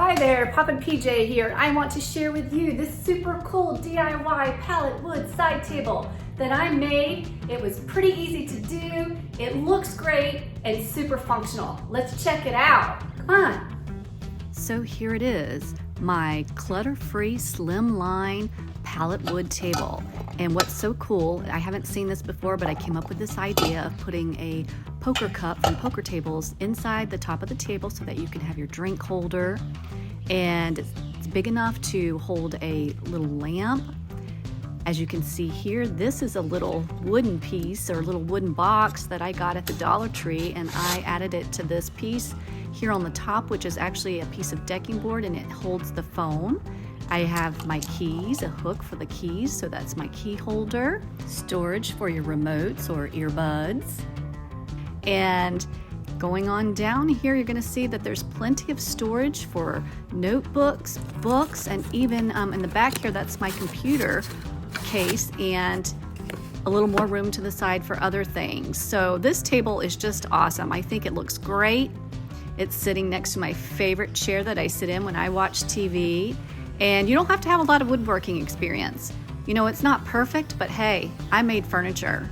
Hi there, Poppin' PJ here. I want to share with you this super cool DIY pallet wood side table that I made. It was pretty easy to do, it looks great, and super functional. Let's check it out. Come on. So here it is, my clutter-free slimline pallet wood table. And what's so cool, I haven't seen this before, but I came up with this idea of putting a poker cup from poker tables inside the top of the table so that you can have your drink holder. And it's big enough to hold a little lamp. As you can see here, this is a little wooden piece or a little wooden box that I got at the Dollar Tree, and I added it to this piece here on the top, which is actually a piece of decking board, and it holds the phone. I have my keys, a hook for the keys, so that's my key holder, storage for your remotes or earbuds. And going on down here, you're gonna see that there's plenty of storage for notebooks, books, and even in the back here, that's my computer case, and a little more room to the side for other things. So this table is just awesome. I think it looks great. It's sitting next to my favorite chair that I sit in when I watch TV. And you don't have to have a lot of woodworking experience. You know, it's not perfect, but hey, I made furniture.